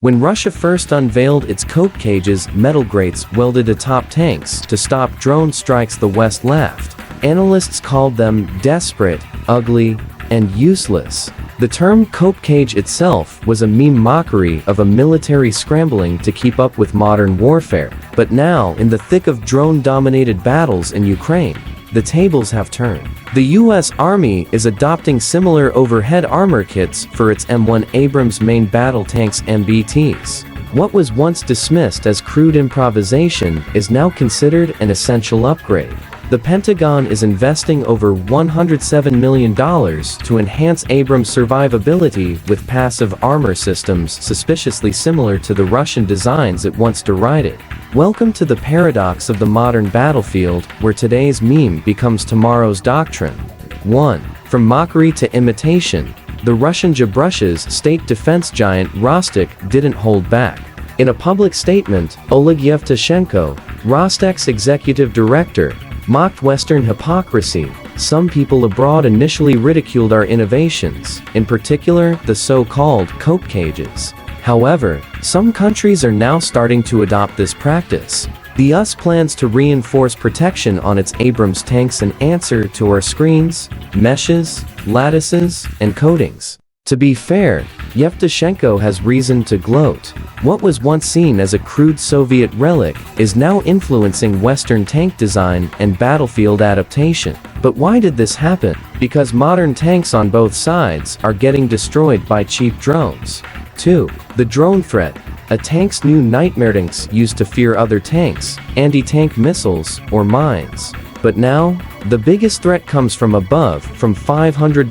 When Russia first unveiled its cope cages, metal grates welded atop tanks to stop drone strikes, the West laughed. Analysts called them desperate, ugly, and useless. The term cope cage itself was a meme mockery of a military scrambling to keep up with modern warfare. But now, in the thick of drone-dominated battles in Ukraine, the tables have turned. The U.S. Army is adopting similar overhead armor kits for its M1 Abrams Main Battle Tanks MBTs. What was once dismissed as crude improvisation is now considered an essential upgrade. The Pentagon is investing over $107 million to enhance Abrams' survivability with passive armor systems suspiciously similar to the Russian designs it once derided. Welcome to the paradox of the modern battlefield, where today's meme becomes tomorrow's doctrine. 1. From mockery to imitation, the Russian Jibrush's state defense giant Rostec didn't hold back. In a public statement, Oleg Yevtushenko, Rostec's executive director, mocked Western hypocrisy. Some people abroad initially ridiculed our innovations, in particular the so-called cope cages. However, some countries are now starting to adopt this practice. The US plans to reinforce protection on its Abrams tanks in answer to our screens, meshes, lattices, and coatings. To be fair, Yevtushenko has reason to gloat. What was once seen as a crude Soviet relic is now influencing Western tank design and battlefield adaptation. But why did this happen? Because modern tanks on both sides are getting destroyed by cheap drones. 2. The drone threat. A tank's new nightmare: tanks used to fear other tanks, anti-tank missiles, or mines. But now, the biggest threat comes from above, from $500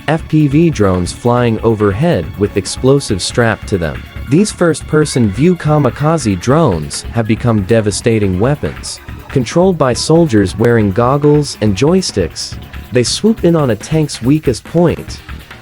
FPV drones flying overhead with explosives strapped to them. These first-person view kamikaze drones have become devastating weapons. Controlled by soldiers wearing goggles and joysticks, they swoop in on a tank's weakest point,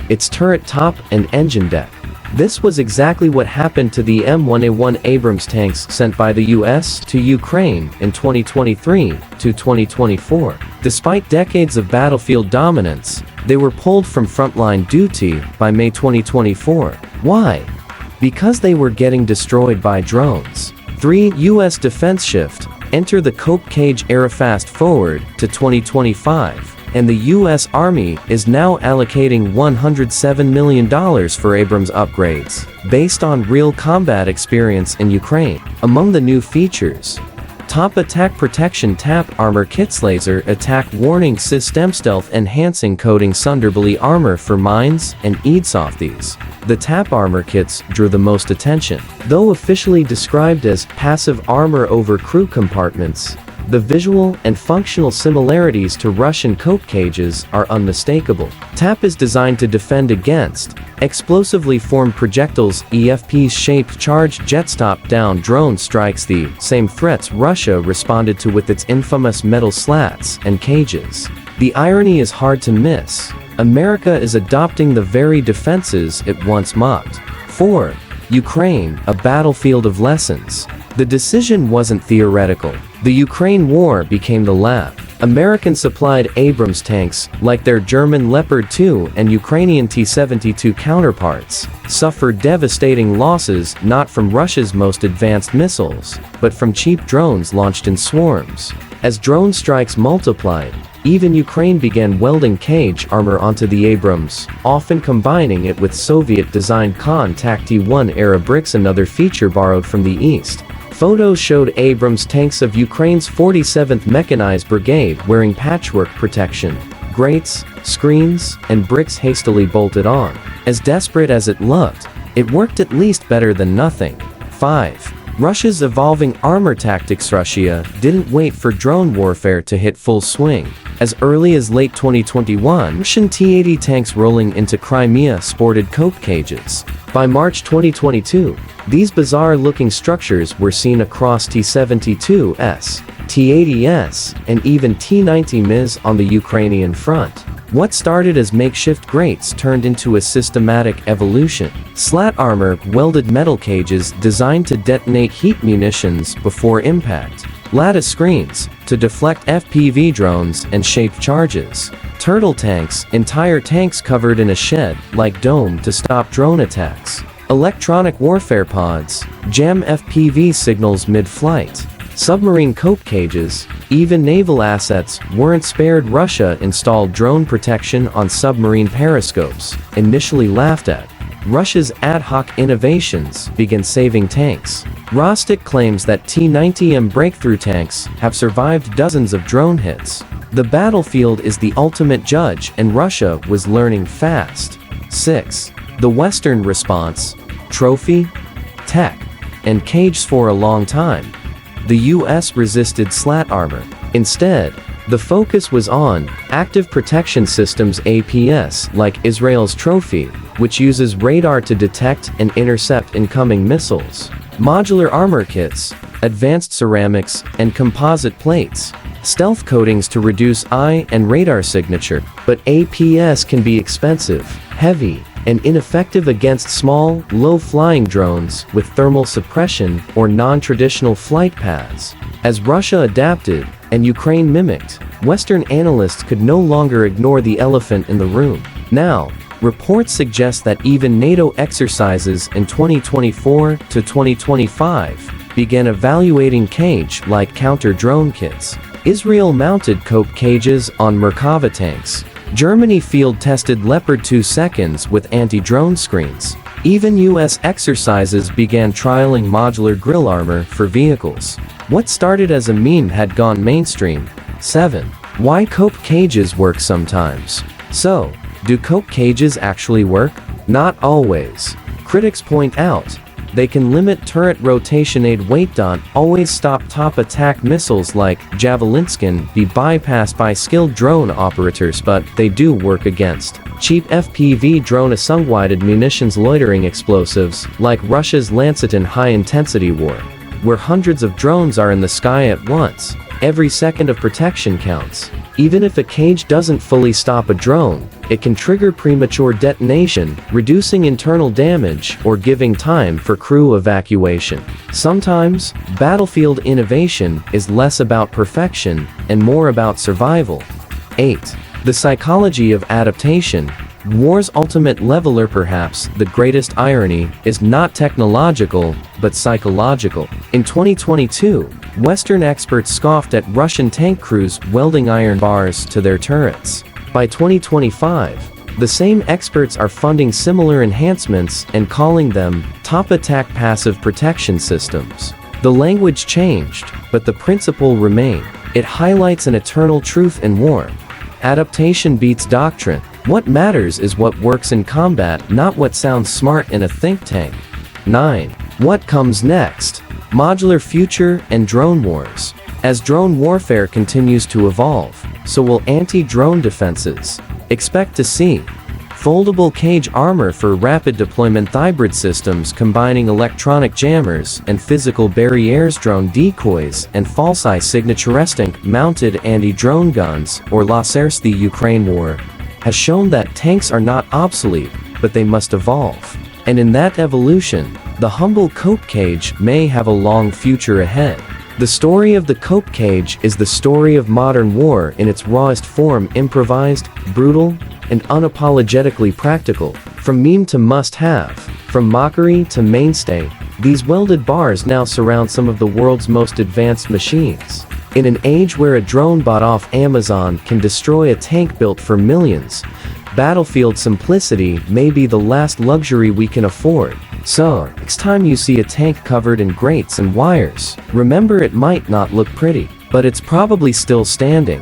its turret top and engine deck. This was exactly what happened to the M1A1 Abrams tanks sent by the US to Ukraine in 2023 to 2024. Despite decades of battlefield dominance, they were pulled from frontline duty by May 2024. Why? Because they were getting destroyed by drones. 3. US defense shift. Enter the cope cage era. Fast forward to 2025. And the U.S. Army is now allocating $107 million for Abrams upgrades, based on real combat experience in Ukraine. Among the new features: top attack protection, tap armor kits, laser attack warning system, stealth enhancing coating, Sunderbally armor for mines, and eadsofties. The tap armor kits drew the most attention. Though officially described as passive armor over crew compartments, the visual and functional similarities to Russian cope cages are unmistakable. TAP is designed to defend against explosively formed projectiles, EFPs-shaped charged jet-stop-down drone strikes, the same threats Russia responded to with its infamous metal slats and cages. The irony is hard to miss. America is adopting the very defenses it once mocked. 4. Ukraine, a battlefield of lessons. The decision wasn't theoretical. The Ukraine war became the lab. American-supplied Abrams tanks, like their German Leopard 2 and Ukrainian T-72 counterparts, suffered devastating losses not from Russia's most advanced missiles, but from cheap drones launched in swarms. As drone strikes multiplied, even Ukraine began welding cage armor onto the Abrams, often combining it with Soviet-designed Contact T1-era bricks, another feature borrowed from the East. Photos showed Abrams tanks of Ukraine's 47th Mechanized Brigade wearing patchwork protection, grates, screens, and bricks hastily bolted on. As desperate as it looked, it worked at least better than nothing. 5. Russia's evolving armor tactics. Russia didn't wait for drone warfare to hit full swing. As early as late 2021, Russian T-80 tanks rolling into Crimea sported cope cages. By March 2022, these bizarre-looking structures were seen across T-72s, T-80s, and even T-90Ms on the Ukrainian front. What started as makeshift grates turned into a systematic evolution. Slat armor, welded metal cages designed to detonate heat munitions before impact. Lattice screens, to deflect FPV drones and shape charges. Turtle tanks, entire tanks covered in a shed-like dome to stop drone attacks. Electronic warfare pods jam FPV signals mid-flight. Submarine cope cages, even naval assets weren't spared. Russia installed drone protection on submarine periscopes, initially laughed at. Russia's ad hoc innovations began saving tanks. Rostec claims that T-90M breakthrough tanks have survived dozens of drone hits. The battlefield is the ultimate judge, and Russia was learning fast. 6. The Western response: trophy, tech, and cages. For a long time, the US resisted slat armor. Instead, the focus was on active protection systems APS, like Israel's Trophy, which uses radar to detect and intercept incoming missiles, modular armor kits, advanced ceramics and composite plates, stealth coatings to reduce eye and radar signature. But APS can be expensive, heavy, and ineffective against small, low-flying drones with thermal suppression or non-traditional flight paths. As Russia adapted and Ukraine mimicked, Western analysts could no longer ignore the elephant in the room. Now, reports suggest that even NATO exercises in 2024 to 2025 began evaluating cage-like counter-drone kits. Israel mounted cope cages on Merkava tanks. Germany field-tested Leopard 2 seconds with anti-drone screens. Even US exercises began trialing modular grill armor for vehicles. What started as a meme had gone mainstream. 7. Why cope cages work sometimes. So, do cope cages actually work? Not always. Critics point out they can limit turret rotation, aid weight, don't always stop top attack missiles like Javelins, can be bypassed by skilled drone operators, but they do work against cheap FPV drone assung-weighted munitions, loitering explosives like Russia's Lancet in high-intensity war, where hundreds of drones are in the sky at once. Every second of protection counts. Even if a cage doesn't fully stop a drone, it can trigger premature detonation, reducing internal damage or giving time for crew evacuation. Sometimes, battlefield innovation is less about perfection and more about survival. 8. The psychology of adaptation. War's ultimate leveler, perhaps the greatest irony, is not technological, but psychological. In 2022, Western experts scoffed at Russian tank crews welding iron bars to their turrets. By 2025, the same experts are funding similar enhancements and calling them top attack passive protection systems. The language changed, but the principle remained. It highlights an eternal truth in war: adaptation beats doctrine. What matters is what works in combat, not what sounds smart in a think tank. 9. What comes next? Modular future and drone wars. As drone warfare continues to evolve, so will anti-drone defenses. Expect to see foldable cage armor for rapid deployment, hybrid systems combining electronic jammers and physical barriers, drone decoys and false-eye signature, Rostec mounted anti-drone guns or lasers. The Ukraine war has shown that tanks are not obsolete, but they must evolve. And in that evolution, the humble cope cage may have a long future ahead. The story of the cope cage is the story of modern war in its rawest form: improvised, brutal, and unapologetically practical. From meme to must-have, from mockery to mainstay, these welded bars now surround some of the world's most advanced machines. In an age where a drone bought off Amazon can destroy a tank built for millions, battlefield simplicity may be the last luxury we can afford. So, next time you see a tank covered in grates and wires, remember it might not look pretty, but it's probably still standing.